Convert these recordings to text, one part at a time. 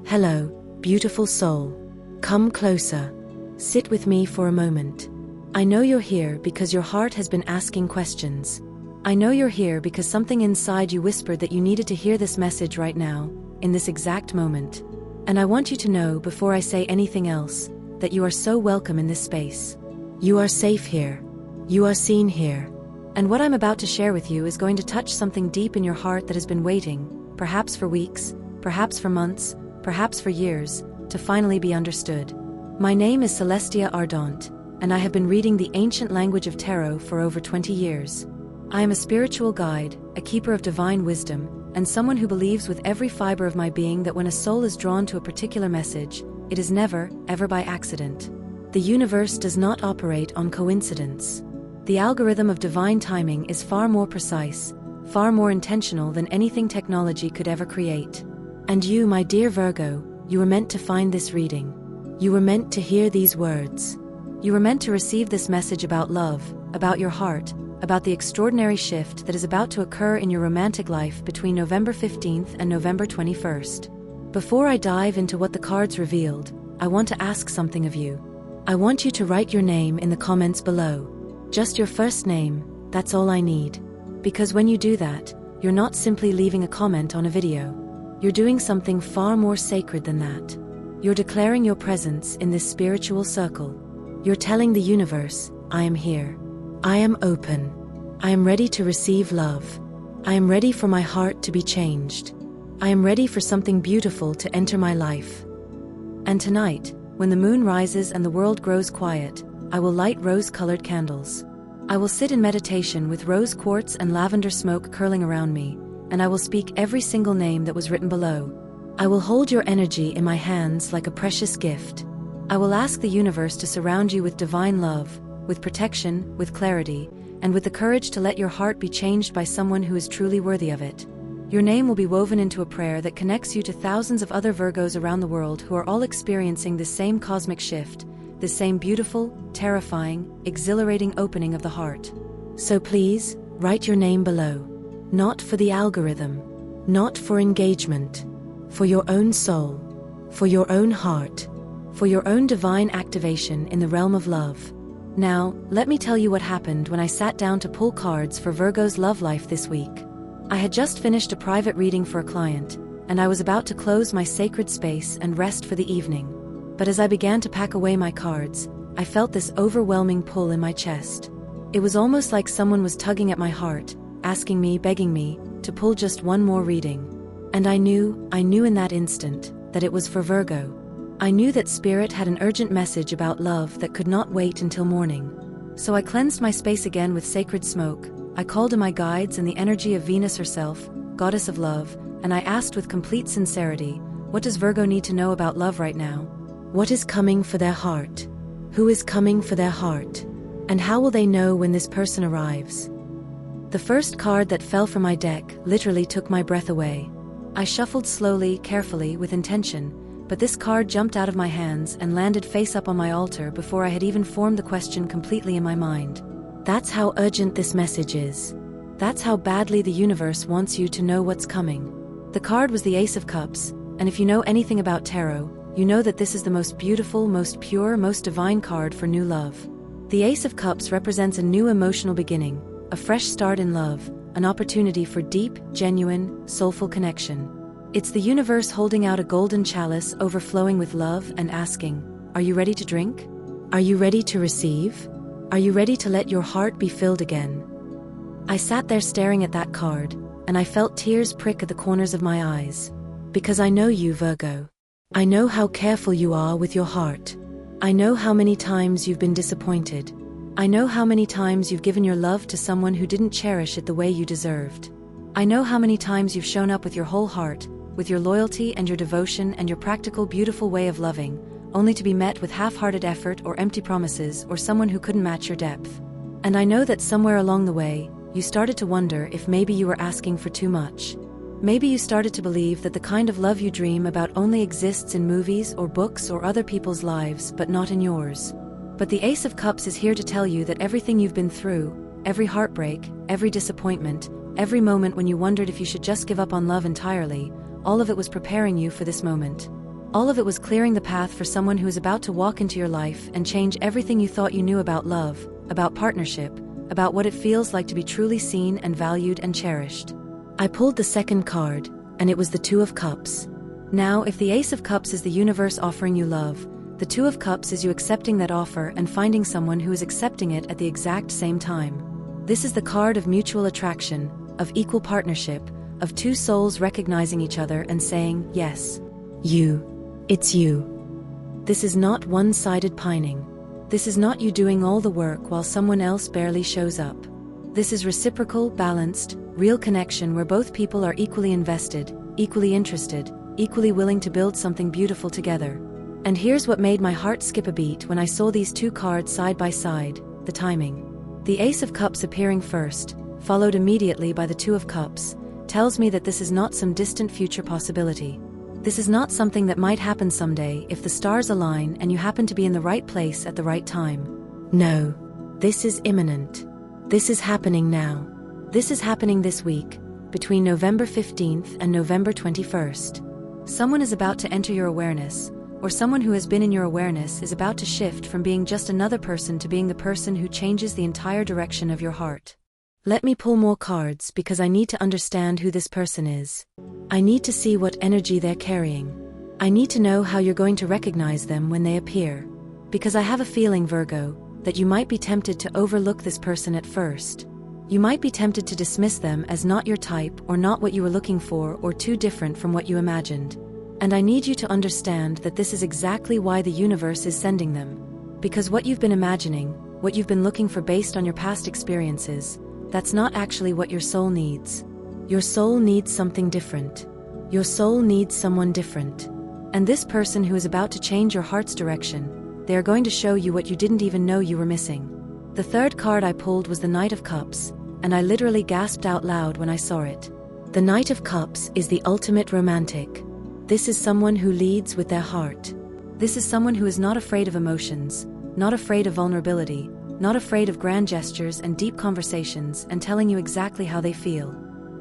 Hello, beautiful soul. Come closer. Sit with me for a moment. I know you're here because your heart has been asking questions. I know you're here because something inside you whispered that you needed to hear this message right now, in this exact moment. And I want you to know before I say anything else, that you are so welcome in this space. You are safe here. You are seen here. And what I'm about to share with you is going to touch something deep in your heart that has been waiting, perhaps for weeks, perhaps for months, perhaps for years, to finally be understood. My name is Celestia Ardant, and I have been reading the ancient language of tarot for over 20 years. I am a spiritual guide, a keeper of divine wisdom, and someone who believes with every fiber of my being that when a soul is drawn to a particular message, it is never, ever by accident. The universe does not operate on coincidence. The algorithm of divine timing is far more precise, far more intentional than anything technology could ever create. And you, my dear Virgo, you were meant to find this reading. You were meant to hear these words. You were meant to receive this message about love, about your heart, about the extraordinary shift that is about to occur in your romantic life between November 15th and November 21st. Before I dive into what the cards revealed, I want to ask something of you. I want you to write your name in the comments below. Just your first name, that's all I need. Because when you do that, you're not simply leaving a comment on a video. You're doing something far more sacred than that. You're declaring your presence in this spiritual circle. You're telling the universe, I am here. I am open. I am ready to receive love. I am ready for my heart to be changed. I am ready for something beautiful to enter my life. And tonight, when the moon rises and the world grows quiet, I will light rose-colored candles. I will sit in meditation with rose quartz and lavender smoke curling around me, and I will speak every single name that was written below. I will hold your energy in my hands like a precious gift. I will ask the universe to surround you with divine love, with protection, with clarity, and with the courage to let your heart be changed by someone who is truly worthy of it. Your name will be woven into a prayer that connects you to thousands of other Virgos around the world who are all experiencing this same cosmic shift, this same beautiful, terrifying, exhilarating opening of the heart. So please, write your name below. Not for the algorithm, not for engagement, for your own soul, for your own heart, for your own divine activation in the realm of love. Now, let me tell you what happened when I sat down to pull cards for Virgo's love life this week. I had just finished a private reading for a client, and I was about to close my sacred space and rest for the evening. But as I began to pack away my cards, I felt this overwhelming pull in my chest. It was almost like someone was tugging at my heart, asking me, begging me, to pull just one more reading. And I knew in that instant, that it was for Virgo. I knew that Spirit had an urgent message about love that could not wait until morning. So I cleansed my space again with sacred smoke, I called in my guides and the energy of Venus herself, goddess of love, and I asked with complete sincerity, what does Virgo need to know about love right now? What is coming for their heart? Who is coming for their heart? And how will they know when this person arrives? The first card that fell from my deck literally took my breath away. I shuffled slowly, carefully, with intention, but this card jumped out of my hands and landed face up on my altar before I had even formed the question completely in my mind. That's how urgent this message is. That's how badly the universe wants you to know what's coming. The card was the Ace of Cups, and if you know anything about tarot, you know that this is the most beautiful, most pure, most divine card for new love. The Ace of Cups represents a new emotional beginning, a fresh start in love, an opportunity for deep, genuine, soulful connection. It's the universe holding out a golden chalice overflowing with love and asking, are you ready to drink? Are you ready to receive? Are you ready to let your heart be filled again? I sat there staring at that card, and I felt tears prick at the corners of my eyes. Because I know you, Virgo. I know how careful you are with your heart. I know how many times you've been disappointed. I know how many times you've given your love to someone who didn't cherish it the way you deserved. I know how many times you've shown up with your whole heart, with your loyalty and your devotion and your practical, beautiful way of loving, only to be met with half-hearted effort or empty promises or someone who couldn't match your depth. And I know that somewhere along the way, you started to wonder if maybe you were asking for too much. Maybe you started to believe that the kind of love you dream about only exists in movies or books or other people's lives, but not in yours. But the Ace of Cups is here to tell you that everything you've been through, every heartbreak, every disappointment, every moment when you wondered if you should just give up on love entirely, all of it was preparing you for this moment. All of it was clearing the path for someone who is about to walk into your life and change everything you thought you knew about love, about partnership, about what it feels like to be truly seen and valued and cherished. I pulled the second card, and it was the Two of Cups. Now, if the Ace of Cups is the universe offering you love, the Two of Cups is you accepting that offer and finding someone who is accepting it at the exact same time. This is the card of mutual attraction, of equal partnership, of two souls recognizing each other and saying, yes, it's you. This is not one-sided pining. This is not you doing all the work while someone else barely shows up. This is reciprocal, balanced, real connection where both people are equally invested, equally interested, equally willing to build something beautiful together. And here's what made my heart skip a beat when I saw these two cards side by side: the timing. The Ace of Cups appearing first, followed immediately by the Two of Cups, tells me that this is not some distant future possibility. This is not something that might happen someday if the stars align and you happen to be in the right place at the right time. No, this is imminent. This is happening now. This is happening this week, between November 15th and November 21st. Someone is about to enter your awareness, or someone who has been in your awareness is about to shift from being just another person to being the person who changes the entire direction of your heart. Let me pull more cards because I need to understand who this person is. I need to see what energy they're carrying. I need to know how you're going to recognize them when they appear. Because I have a feeling, Virgo, that you might be tempted to overlook this person at first. You might be tempted to dismiss them as not your type or not what you were looking for or too different from what you imagined. And I need you to understand that this is exactly why the universe is sending them. Because what you've been imagining, what you've been looking for based on your past experiences, that's not actually what your soul needs. Your soul needs something different. Your soul needs someone different. And this person who is about to change your heart's direction, they are going to show you what you didn't even know you were missing. The third card I pulled was the Knight of Cups, and I literally gasped out loud when I saw it. The Knight of Cups is the ultimate romantic. This is someone who leads with their heart. This is someone who is not afraid of emotions, not afraid of vulnerability, not afraid of grand gestures and deep conversations and telling you exactly how they feel.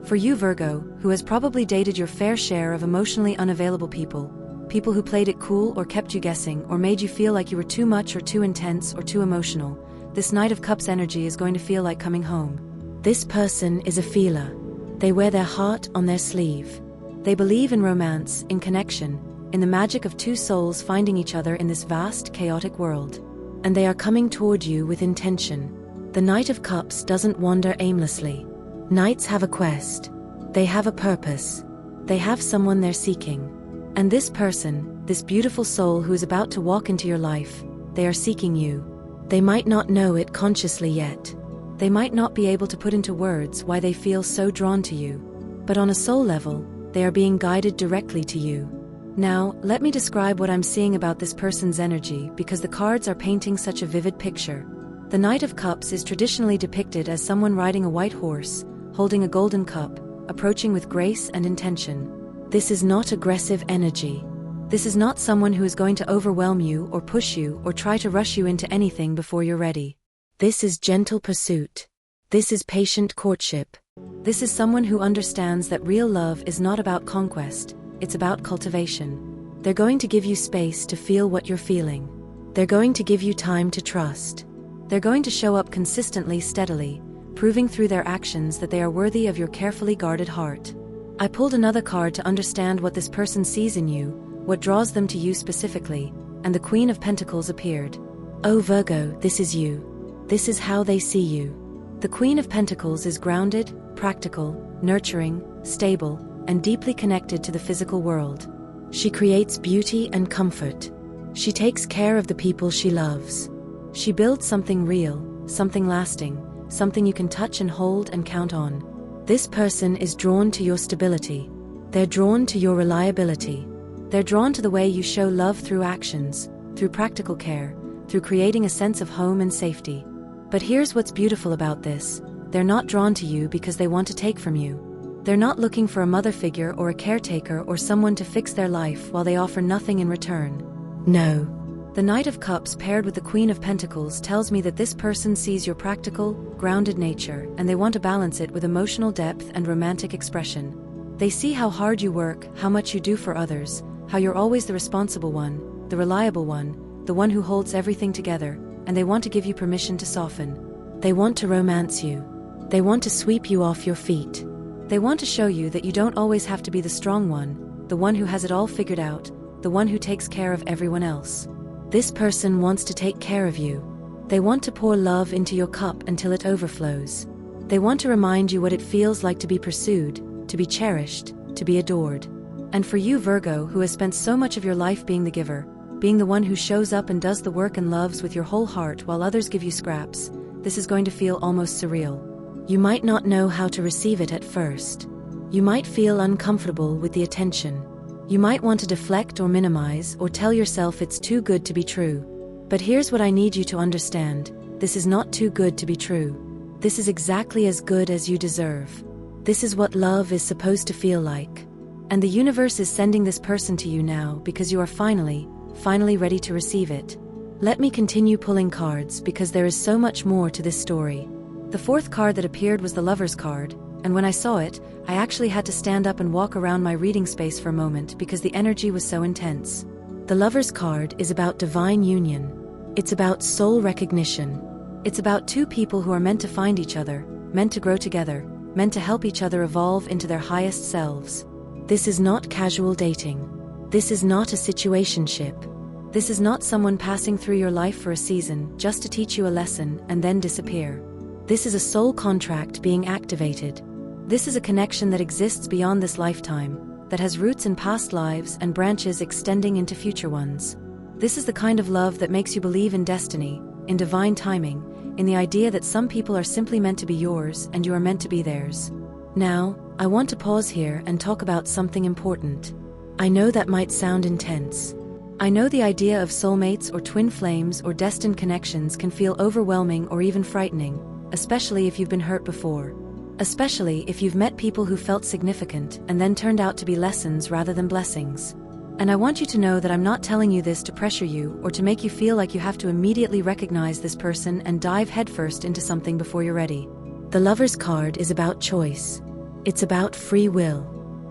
For you, Virgo, who has probably dated your fair share of emotionally unavailable people who played it cool or kept you guessing or made you feel like you were too much or too intense or too emotional, this Knight of Cups energy is going to feel like coming home. This person is a feeler. They wear their heart on their sleeve. They believe in romance, in connection, in the magic of two souls finding each other in this vast, chaotic world. And they are coming toward you with intention. The Knight of Cups doesn't wander aimlessly. Knights have a quest. They have a purpose. They have someone they're seeking. And this person, this beautiful soul who is about to walk into your life, they are seeking you. They might not know it consciously yet. They might not be able to put into words why they feel so drawn to you. But on a soul level, they are being guided directly to you. Now, let me describe what I'm seeing about this person's energy because the cards are painting such a vivid picture. The Knight of Cups is traditionally depicted as someone riding a white horse, holding a golden cup, approaching with grace and intention. This is not aggressive energy. This is not someone who is going to overwhelm you or push you or try to rush you into anything before you're ready. This is gentle pursuit. This is patient courtship. This is someone who understands that real love is not about conquest. It's about cultivation. They're going to give you space to feel what you're feeling. They're going to give you time to trust. They're going to show up consistently, steadily, proving through their actions that they are worthy of your carefully guarded heart. I pulled another card to understand what this person sees in you, what draws them to you specifically, and the Queen of Pentacles appeared. Oh Virgo, this is you. This is how they see you. The Queen of Pentacles is grounded, practical, nurturing, stable, and deeply connected to the physical world. She creates beauty and comfort. She takes care of the people she loves. She builds something real, something lasting, something you can touch and hold and count on. This person is drawn to your stability. They're drawn to your reliability. They're drawn to the way you show love through actions, through practical care, through creating a sense of home and safety. But here's what's beautiful about this. They're not drawn to you because they want to take from you. They're not looking for a mother figure or a caretaker or someone to fix their life while they offer nothing in return. No. The Knight of Cups paired with the Queen of Pentacles tells me that this person sees your practical, grounded nature and they want to balance it with emotional depth and romantic expression. They see how hard you work, how much you do for others, how you're always the responsible one, the reliable one, the one who holds everything together, and they want to give you permission to soften. They want to romance you. They want to sweep you off your feet. They want to show you that you don't always have to be the strong one, the one who has it all figured out, the one who takes care of everyone else. This person wants to take care of you. They want to pour love into your cup until it overflows. They want to remind you what it feels like to be pursued, to be cherished, to be adored. And for you, Virgo, who has spent so much of your life being the giver, being the one who shows up and does the work and loves with your whole heart while others give you scraps, this is going to feel almost surreal. You might not know how to receive it at first. You might feel uncomfortable with the attention. You might want to deflect or minimize or tell yourself it's too good to be true. But here's what I need you to understand. This is not too good to be true. This is exactly as good as you deserve. This is what love is supposed to feel like. And the universe is sending this person to you now because you are finally ready to receive it. Let me continue pulling cards because there is so much more to this story. The fourth card that appeared was the Lover's card, and when I saw it, I actually had to stand up and walk around my reading space for a moment because the energy was so intense. The Lover's card is about divine union. It's about soul recognition. It's about two people who are meant to find each other, meant to grow together, meant to help each other evolve into their highest selves. This is not casual dating. This is not a situationship. This is not someone passing through your life for a season just to teach you a lesson and then disappear. This is a soul contract being activated. This is a connection that exists beyond this lifetime, that has roots in past lives and branches extending into future ones. This is the kind of love that makes you believe in destiny, in divine timing, in the idea that some people are simply meant to be yours and you are meant to be theirs. Now, I want to pause here and talk about something important. I know that might sound intense. I know the idea of soulmates or twin flames or destined connections can feel overwhelming or even frightening, especially if you've been hurt before. Especially if you've met people who felt significant and then turned out to be lessons rather than blessings. And I want you to know that I'm not telling you this to pressure you or to make you feel like you have to immediately recognize this person and dive headfirst into something before you're ready. The Lover's card is about choice. It's about free will.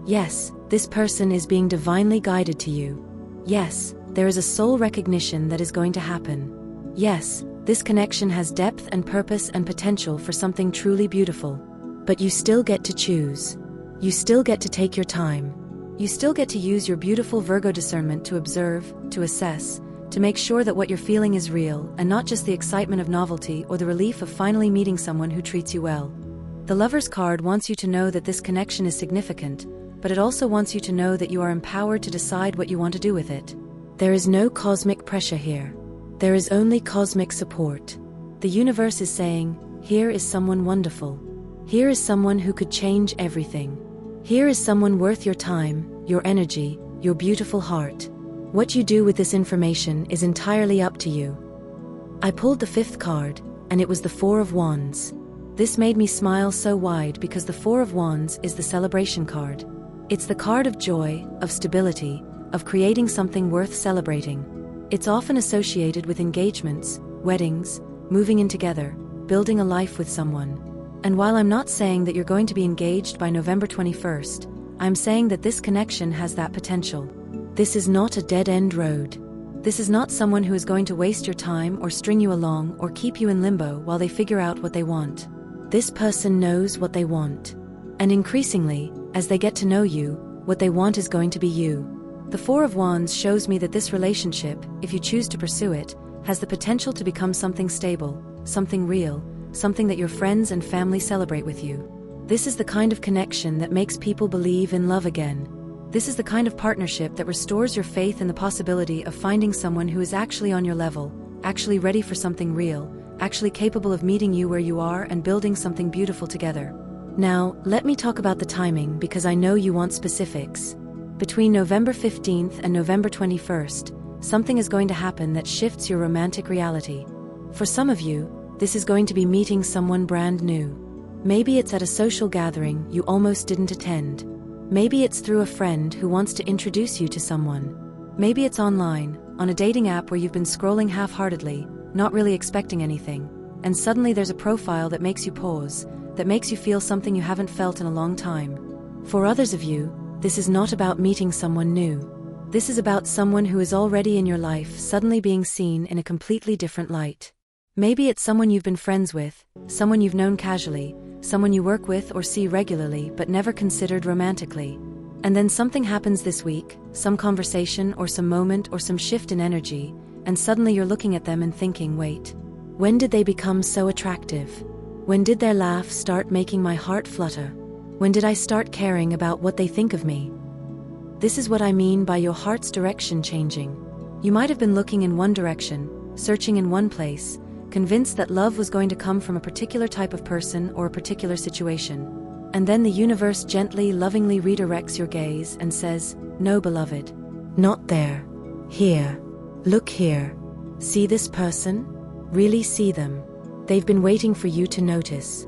Yes, this person is being divinely guided to you. Yes, there is a soul recognition that is going to happen. Yes, this connection has depth and purpose and potential for something truly beautiful. But you still get to choose. You still get to take your time. You still get to use your beautiful Virgo discernment to observe, to assess, to make sure that what you're feeling is real and not just the excitement of novelty or the relief of finally meeting someone who treats you well. The Lover's card wants you to know that this connection is significant, but it also wants you to know that you are empowered to decide what you want to do with it. There is no cosmic pressure here. There is only cosmic support. The universe is saying, here is someone wonderful. Here is someone who could change everything. Here is someone worth your time, your energy, your beautiful heart. What you do with this information is entirely up to you. I pulled the fifth card, and it was the Four of Wands. This made me smile so wide because the Four of Wands is the celebration card. It's the card of joy, of stability, of creating something worth celebrating. It's often associated with engagements, weddings, moving in together, building a life with someone. And while I'm not saying that you're going to be engaged by November 21st, I'm saying that this connection has that potential. This is not a dead-end road. This is not someone who is going to waste your time or string you along or keep you in limbo while they figure out what they want. This person knows what they want. And increasingly, as they get to know you, what they want is going to be you. The Four of Wands shows me that this relationship, if you choose to pursue it, has the potential to become something stable, something real, something that your friends and family celebrate with you. This is the kind of connection that makes people believe in love again. This is the kind of partnership that restores your faith in the possibility of finding someone who is actually on your level, actually ready for something real, actually capable of meeting you where you are and building something beautiful together. Now, let me talk about the timing because I know you want specifics. Between November 15th and November 21st, something is going to happen that shifts your romantic reality. For some of you, this is going to be meeting someone brand new. Maybe it's at a social gathering you almost didn't attend. Maybe it's through a friend who wants to introduce you to someone. Maybe it's online, on a dating app where you've been scrolling half-heartedly, not really expecting anything, and suddenly there's a profile that makes you pause, that makes you feel something you haven't felt in a long time. For others of you, this is not about meeting someone new. This is about someone who is already in your life suddenly being seen in a completely different light. Maybe it's someone you've been friends with, someone you've known casually, someone you work with or see regularly but never considered romantically. And then something happens this week, some conversation or some moment or some shift in energy, and suddenly you're looking at them and thinking, wait, when did they become so attractive? When did their laugh start making my heart flutter? When did I start caring about what they think of me? This is what I mean by your heart's direction changing. You might have been looking in one direction, searching in one place, convinced that love was going to come from a particular type of person or a particular situation. And then the universe gently, lovingly redirects your gaze and says, no, beloved. Not there. Here. Look here. See this person? Really see them. They've been waiting for you to notice.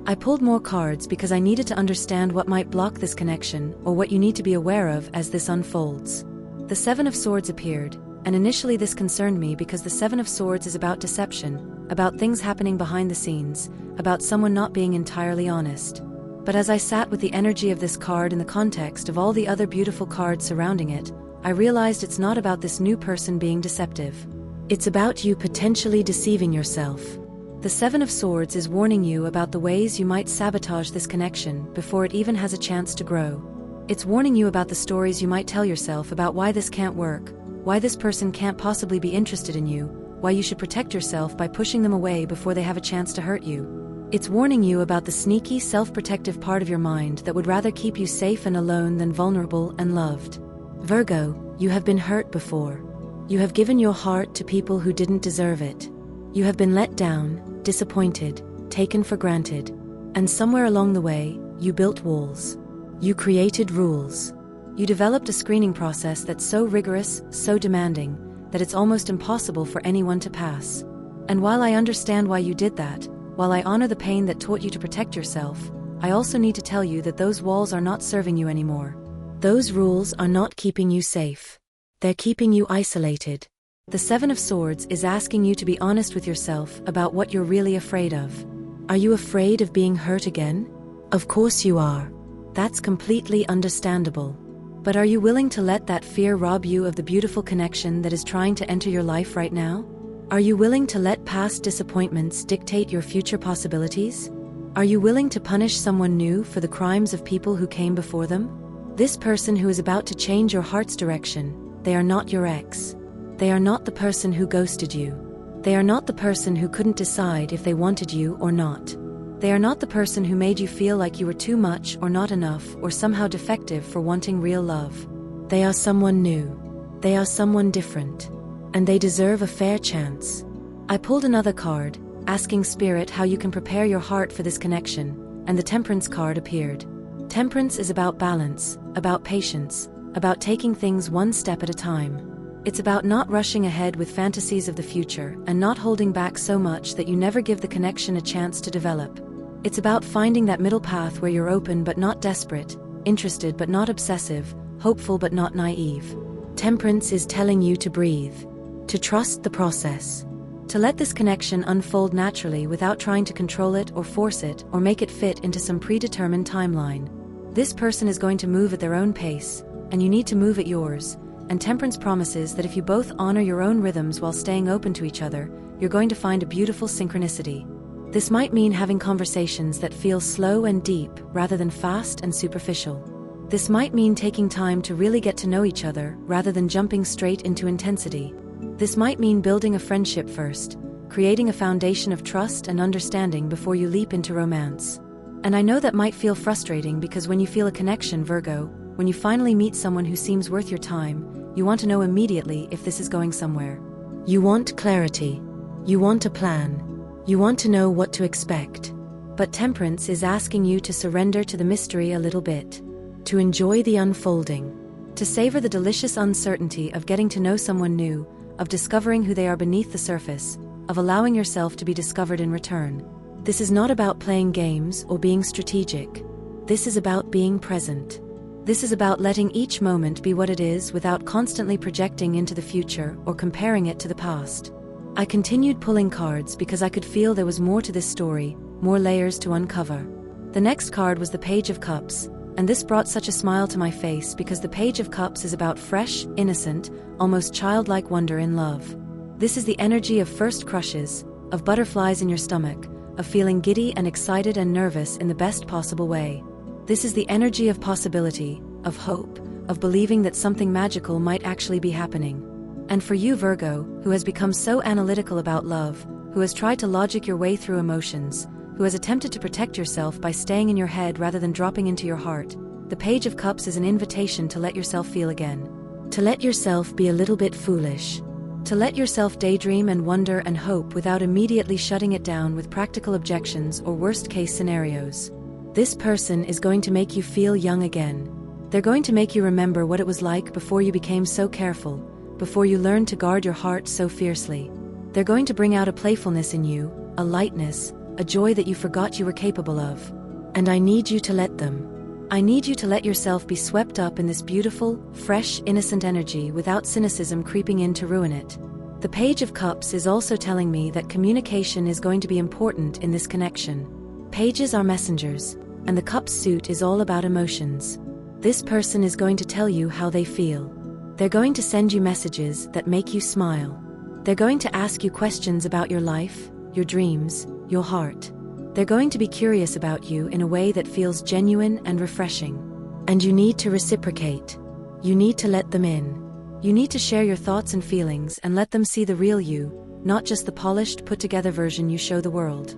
I pulled more cards because I needed to understand what might block this connection or what you need to be aware of as this unfolds. The Seven of Swords appeared, and initially this concerned me because the Seven of Swords is about deception, about things happening behind the scenes, about someone not being entirely honest. But as I sat with the energy of this card in the context of all the other beautiful cards surrounding it, I realized it's not about this new person being deceptive. It's about you potentially deceiving yourself. The Seven of Swords is warning you about the ways you might sabotage this connection before it even has a chance to grow. It's warning you about the stories you might tell yourself about why this can't work, why this person can't possibly be interested in you, why you should protect yourself by pushing them away before they have a chance to hurt you. It's warning you about the sneaky, self-protective part of your mind that would rather keep you safe and alone than vulnerable and loved. Virgo, you have been hurt before. You have given your heart to people who didn't deserve it. You have been let down, disappointed, taken for granted. And somewhere along the way, you built walls. You created rules. You developed a screening process that's so rigorous, so demanding, that it's almost impossible for anyone to pass. And while I understand why you did that, while I honor the pain that taught you to protect yourself, I also need to tell you that those walls are not serving you anymore. Those rules are not keeping you safe. They're keeping you isolated. The Seven of Swords is asking you to be honest with yourself about what you're really afraid of. Are you afraid of being hurt again? Of course you are. That's completely understandable. But are you willing to let that fear rob you of the beautiful connection that is trying to enter your life right now? Are you willing to let past disappointments dictate your future possibilities? Are you willing to punish someone new for the crimes of people who came before them? This person who is about to change your heart's direction, they are not your ex. They are not the person who ghosted you. They are not the person who couldn't decide if they wanted you or not. They are not the person who made you feel like you were too much or not enough or somehow defective for wanting real love. They are someone new. They are someone different. And they deserve a fair chance. I pulled another card, asking Spirit how you can prepare your heart for this connection, and the Temperance card appeared. Temperance is about balance, about patience, about taking things one step at a time. It's about not rushing ahead with fantasies of the future and not holding back so much that you never give the connection a chance to develop. It's about finding that middle path where you're open but not desperate, interested but not obsessive, hopeful but not naive. Temperance is telling you to breathe, to trust the process, to let this connection unfold naturally without trying to control it or force it or make it fit into some predetermined timeline. This person is going to move at their own pace, and you need to move at yours, and Temperance promises that if you both honor your own rhythms while staying open to each other, you're going to find a beautiful synchronicity. This might mean having conversations that feel slow and deep rather than fast and superficial. This might mean taking time to really get to know each other rather than jumping straight into intensity. This might mean building a friendship first, creating a foundation of trust and understanding before you leap into romance. And I know that might feel frustrating because when you feel a connection, Virgo, when you finally meet someone who seems worth your time, you want to know immediately if this is going somewhere. You want clarity. You want a plan. You want to know what to expect. But Temperance is asking you to surrender to the mystery a little bit, to enjoy the unfolding, to savor the delicious uncertainty of getting to know someone new, of discovering who they are beneath the surface, of allowing yourself to be discovered in return. This is not about playing games or being strategic. This is about being present. This is about letting each moment be what it is without constantly projecting into the future or comparing it to the past. I continued pulling cards because I could feel there was more to this story, more layers to uncover. The next card was the Page of Cups, and this brought such a smile to my face because the Page of Cups is about fresh, innocent, almost childlike wonder in love. This is the energy of first crushes, of butterflies in your stomach, of feeling giddy and excited and nervous in the best possible way. This is the energy of possibility, of hope, of believing that something magical might actually be happening. And for you, Virgo, who has become so analytical about love, who has tried to logic your way through emotions, who has attempted to protect yourself by staying in your head rather than dropping into your heart, the Page of Cups is an invitation to let yourself feel again. To let yourself be a little bit foolish. To let yourself daydream and wonder and hope without immediately shutting it down with practical objections or worst-case scenarios. This person is going to make you feel young again. They're going to make you remember what it was like before you became so careful, before you learned to guard your heart so fiercely. They're going to bring out a playfulness in you, a lightness, a joy that you forgot you were capable of. And I need you to let them. I need you to let yourself be swept up in this beautiful, fresh, innocent energy without cynicism creeping in to ruin it. The Page of Cups is also telling me that communication is going to be important in this connection. Pages are messengers, and the Cups suit is all about emotions. This person is going to tell you how they feel. They're going to send you messages that make you smile. They're going to ask you questions about your life, your dreams, your heart. They're going to be curious about you in a way that feels genuine and refreshing. And you need to reciprocate. You need to let them in. You need to share your thoughts and feelings and let them see the real you, not just the polished, put-together version you show the world.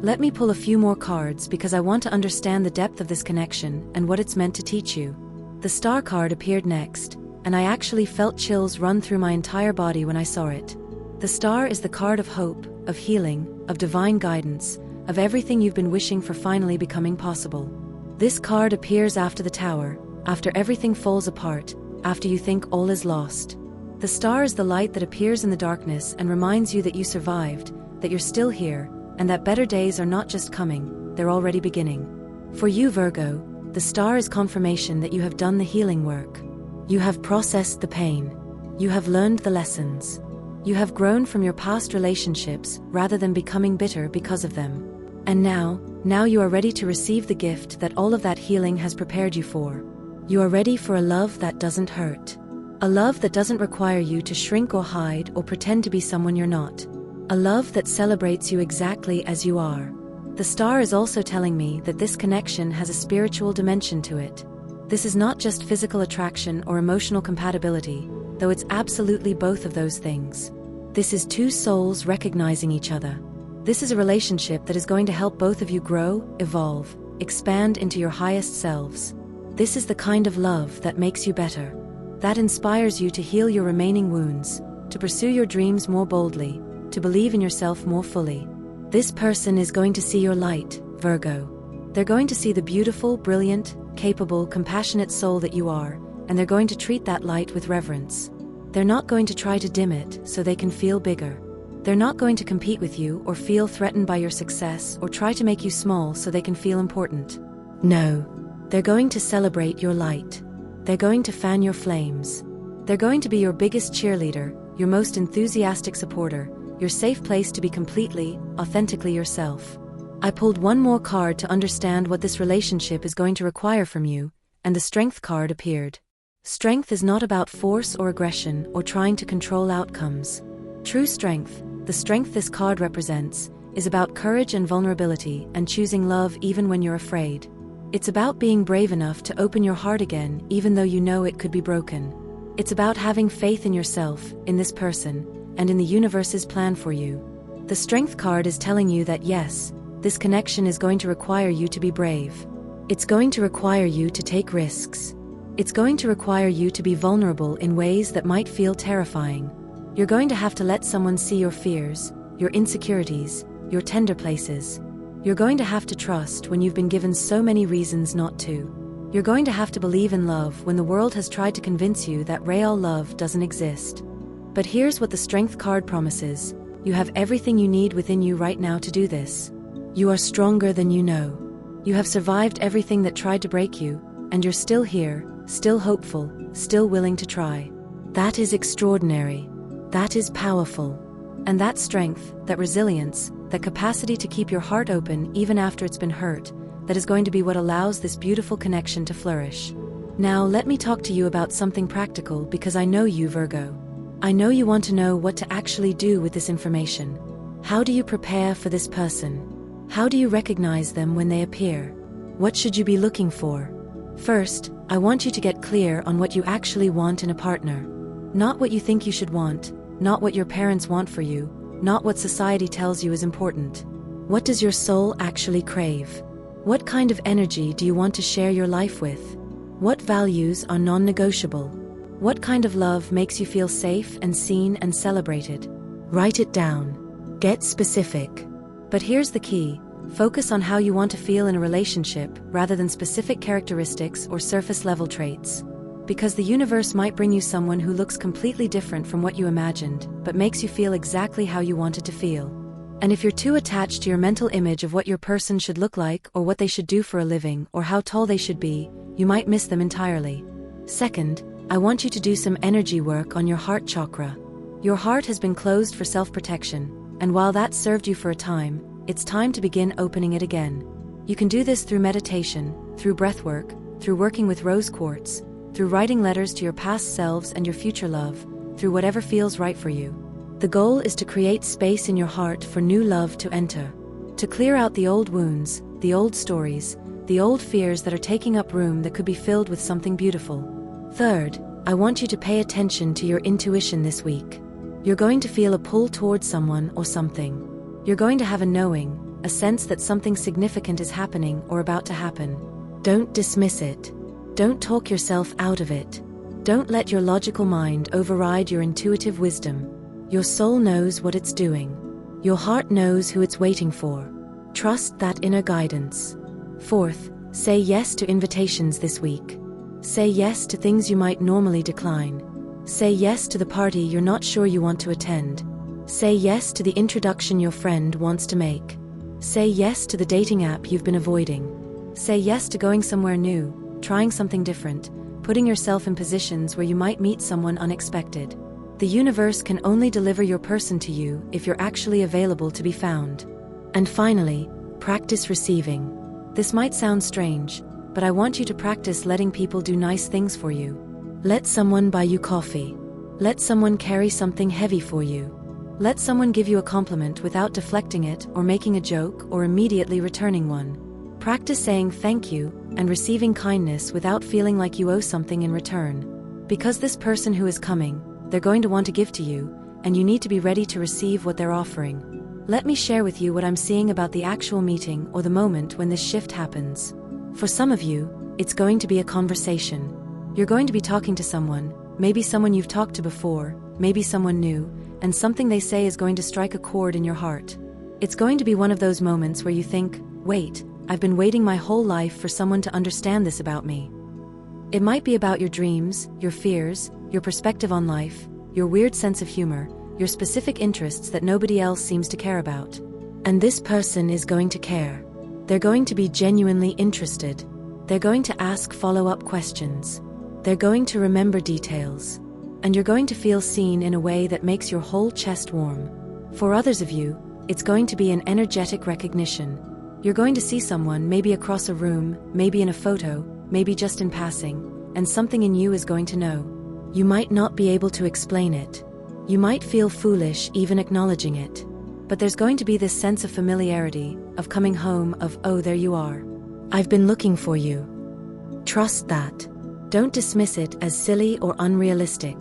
Let me pull a few more cards because I want to understand the depth of this connection and what it's meant to teach you. The Star card appeared next, and I actually felt chills run through my entire body when I saw it. The Star is the card of hope, of healing, of divine guidance, of everything you've been wishing for finally becoming possible. This card appears after the Tower, after everything falls apart, after you think all is lost. The Star is the light that appears in the darkness and reminds you that you survived, that you're still here, and that better days are not just coming, they're already beginning. For you, Virgo, the Star is confirmation that you have done the healing work. You have processed the pain. You have learned the lessons. You have grown from your past relationships rather than becoming bitter because of them. And now you are ready to receive the gift that all of that healing has prepared you for. You are ready for a love that doesn't hurt. A love that doesn't require you to shrink or hide or pretend to be someone you're not. A love that celebrates you exactly as you are. The Star is also telling me that this connection has a spiritual dimension to it. This is not just physical attraction or emotional compatibility, though it's absolutely both of those things. This is two souls recognizing each other. This is a relationship that is going to help both of you grow, evolve, expand into your highest selves. This is the kind of love that makes you better, that inspires you to heal your remaining wounds, to pursue your dreams more boldly, to believe in yourself more fully. This person is going to see your light, Virgo. They're going to see the beautiful, brilliant, capable, compassionate soul that you are, and they're going to treat that light with reverence. They're not going to try to dim it so they can feel bigger. They're not going to compete with you or feel threatened by your success or try to make you small so they can feel important. No, they're going to celebrate your light. They're going to fan your flames. They're going to be your biggest cheerleader, your most enthusiastic supporter, your safe place to be completely, authentically yourself. I pulled one more card to understand what this relationship is going to require from you, and the Strength card appeared. Strength is not about force or aggression or trying to control outcomes. True strength, the strength this card represents, is about courage and vulnerability and choosing love even when you're afraid. It's about being brave enough to open your heart again even though you know it could be broken. It's about having faith in yourself, in this person, and in the universe's plan for you. The Strength card is telling you that yes, this connection is going to require you to be brave. It's going to require you to take risks. It's going to require you to be vulnerable in ways that might feel terrifying. You're going to have to let someone see your fears, your insecurities, your tender places. You're going to have to trust when you've been given so many reasons not to. You're going to have to believe in love when the world has tried to convince you that real love doesn't exist. But here's what the Strength card promises. You have everything you need within you right now to do this. You are stronger than you know. You have survived everything that tried to break you, and you're still here, still hopeful, still willing to try. That is extraordinary. That is powerful. And that strength, that resilience, that capacity to keep your heart open even after it's been hurt, that is going to be what allows this beautiful connection to flourish. Now let me talk to you about something practical, because I know you, Virgo. I know you want to know what to actually do with this information. How do you prepare for this person? How do you recognize them when they appear? What should you be looking for? First, I want you to get clear on what you actually want in a partner. Not what you think you should want, not what your parents want for you, not what society tells you is important. What does your soul actually crave? What kind of energy do you want to share your life with? What values are non-negotiable? What kind of love makes you feel safe and seen and celebrated? Write it down. Get specific. But here's the key. Focus on how you want to feel in a relationship rather than specific characteristics or surface-level traits. Because the universe might bring you someone who looks completely different from what you imagined, but makes you feel exactly how you wanted to feel. And if you're too attached to your mental image of what your person should look like, or what they should do for a living, or how tall they should be, you might miss them entirely. Second, I want you to do some energy work on your heart chakra. Your heart has been closed for self-protection, and while that served you for a time, it's time to begin opening it again. You can do this through meditation, through breathwork, through working with rose quartz, through writing letters to your past selves and your future love, through whatever feels right for you. The goal is to create space in your heart for new love to enter, to clear out the old wounds, the old stories, the old fears that are taking up room that could be filled with something beautiful. Third, I want you to pay attention to your intuition this week. You're going to feel a pull towards someone or something. You're going to have a knowing, a sense that something significant is happening or about to happen. Don't dismiss it. Don't talk yourself out of it. Don't let your logical mind override your intuitive wisdom. Your soul knows what it's doing. Your heart knows who it's waiting for. Trust that inner guidance. Fourth, say yes to invitations this week. Say yes to things you might normally decline. Say yes to the party you're not sure you want to attend. Say yes to the introduction your friend wants to make. Say yes to the dating app you've been avoiding. Say yes to going somewhere new, trying something different, putting yourself in positions where you might meet someone unexpected. The universe can only deliver your person to you if you're actually available to be found. And finally, practice receiving. This might sound strange, but I want you to practice letting people do nice things for you. Let someone buy you coffee. Let someone carry something heavy for you. Let someone give you a compliment without deflecting it or making a joke or immediately returning one. Practice saying thank you and receiving kindness without feeling like you owe something in return. Because this person who is coming, they're going to want to give to you, and you need to be ready to receive what they're offering. Let me share with you what I'm seeing about the actual meeting or the moment when this shift happens. For some of you, it's going to be a conversation. You're going to be talking to someone, maybe someone you've talked to before, maybe someone new, and something they say is going to strike a chord in your heart. It's going to be one of those moments where you think, wait, I've been waiting my whole life for someone to understand this about me. It might be about your dreams, your fears, your perspective on life, your weird sense of humor, your specific interests that nobody else seems to care about. And this person is going to care. They're going to be genuinely interested. They're going to ask follow-up questions. They're going to remember details. And you're going to feel seen in a way that makes your whole chest warm. For others of you, it's going to be an energetic recognition. You're going to see someone maybe across a room, maybe in a photo, maybe just in passing, and something in you is going to know. You might not be able to explain it. You might feel foolish even acknowledging it. But there's going to be this sense of familiarity, of coming home, of, oh, there you are. I've been looking for you. Trust that. Don't dismiss it as silly or unrealistic.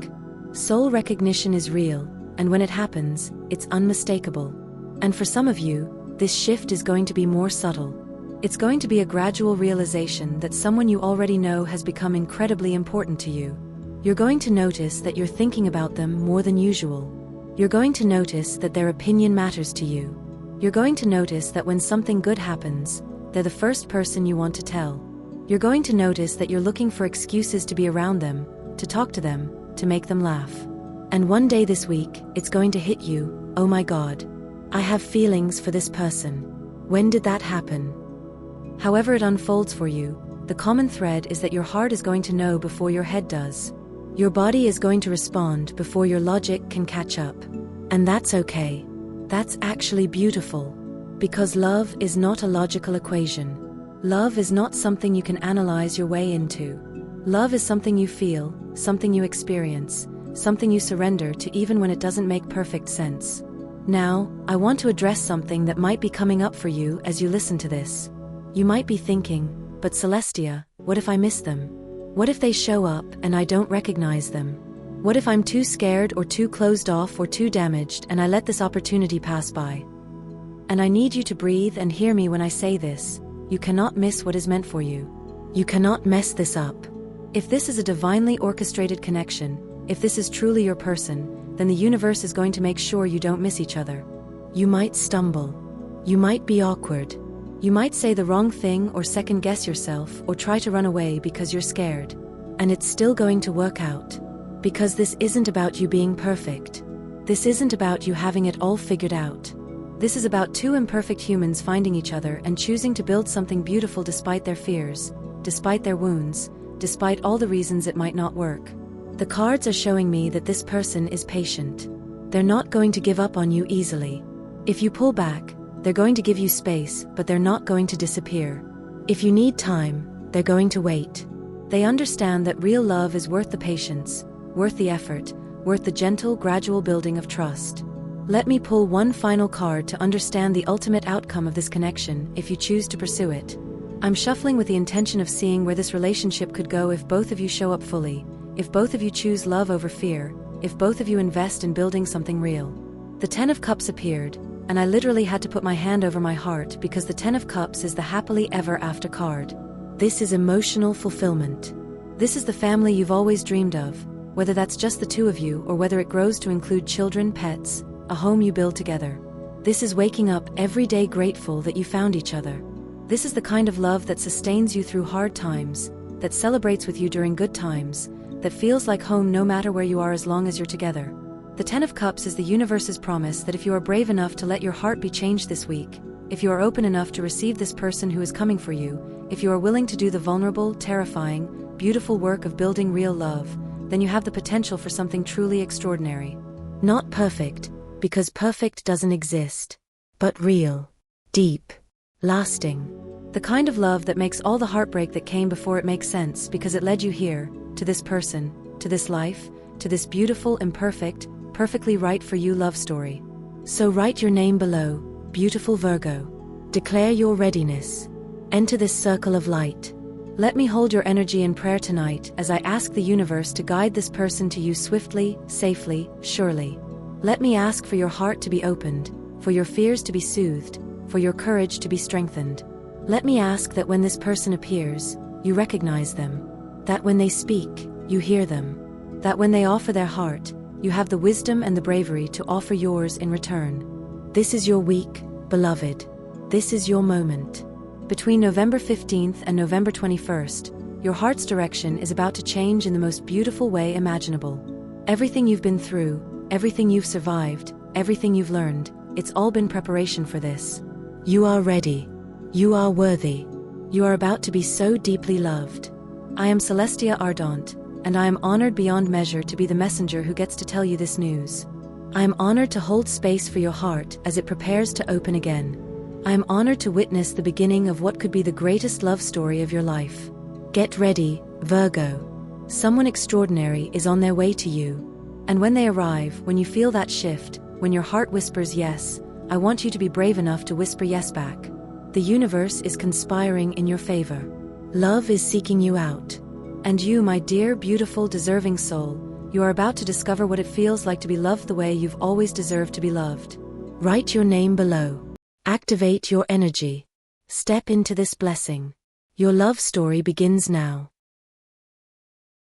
Soul recognition is real, and when it happens, it's unmistakable. And for some of you, this shift is going to be more subtle. It's going to be a gradual realization that someone you already know has become incredibly important to you. You're going to notice that you're thinking about them more than usual. You're going to notice that their opinion matters to you. You're going to notice that when something good happens, they're the first person you want to tell. You're going to notice that you're looking for excuses to be around them, to talk to them, to make them laugh. And one day this week, it's going to hit you, oh my God. I have feelings for this person. When did that happen? However it unfolds for you, the common thread is that your heart is going to know before your head does. Your body is going to respond before your logic can catch up. And that's okay. That's actually beautiful. Because love is not a logical equation. Love is not something you can analyze your way into. Love is something you feel, something you experience, something you surrender to even when it doesn't make perfect sense. Now, I want to address something that might be coming up for you as you listen to this. You might be thinking, but Celestia, what if I miss them? What if they show up and I don't recognize them? What if I'm too scared or too closed off or too damaged and I let this opportunity pass by? And I need you to breathe and hear me when I say this. You cannot miss what is meant for you. You cannot mess this up. If this is a divinely orchestrated connection, if this is truly your person, then the universe is going to make sure you don't miss each other. You might stumble. You might be awkward. You might say the wrong thing or second-guess yourself or try to run away because you're scared. And it's still going to work out. Because this isn't about you being perfect. This isn't about you having it all figured out. This is about two imperfect humans finding each other and choosing to build something beautiful despite their fears, despite their wounds, despite all the reasons it might not work. The cards are showing me that this person is patient. They're not going to give up on you easily. If you pull back, they're going to give you space, but they're not going to disappear. If you need time, they're going to wait. They understand that real love is worth the patience, worth the effort, worth the gentle, gradual building of trust. Let me pull one final card to understand the ultimate outcome of this connection if you choose to pursue it. I'm shuffling with the intention of seeing where this relationship could go if both of you show up fully, if both of you choose love over fear, if both of you invest in building something real. The Ten of Cups appeared, and I literally had to put my hand over my heart because the Ten of Cups is the happily ever after card. This is emotional fulfillment. This is the family you've always dreamed of, whether that's just the two of you or whether it grows to include children, pets, a home you build together. This is waking up every day grateful that you found each other. This is the kind of love that sustains you through hard times, that celebrates with you during good times, that feels like home no matter where you are as long as you're together. The Ten of Cups is the universe's promise that if you are brave enough to let your heart be changed this week, if you are open enough to receive this person who is coming for you, if you are willing to do the vulnerable, terrifying, beautiful work of building real love, then you have the potential for something truly extraordinary. Not perfect, because perfect doesn't exist, but real, deep, lasting. The kind of love that makes all the heartbreak that came before it make sense because it led you here, to this person, to this life, to this beautiful, imperfect, perfectly right for you love story. So write your name below, beautiful Virgo. Declare your readiness. Enter this circle of light. Let me hold your energy in prayer tonight as I ask the universe to guide this person to you swiftly, safely, surely. Let me ask for your heart to be opened, for your fears to be soothed, for your courage to be strengthened. Let me ask that when this person appears, you recognize them. That when they speak, you hear them. That when they offer their heart, you have the wisdom and the bravery to offer yours in return. This is your week, beloved. This is your moment. Between November 15th and November 21st, your heart's direction is about to change in the most beautiful way imaginable. Everything you've been through, everything you've survived, everything you've learned, it's all been preparation for this. You are ready. You are worthy. You are about to be so deeply loved. I am Celestia Ardant, and I am honored beyond measure to be the messenger who gets to tell you this news. I am honored to hold space for your heart as it prepares to open again. I am honored to witness the beginning of what could be the greatest love story of your life. Get ready, Virgo. Someone extraordinary is on their way to you. And when they arrive, when you feel that shift, when your heart whispers yes, I want you to be brave enough to whisper yes back. The universe is conspiring in your favor. Love is seeking you out. And you, my dear, beautiful, deserving soul, you are about to discover what it feels like to be loved the way you've always deserved to be loved. Write your name below. Activate your energy. Step into this blessing. Your love story begins now.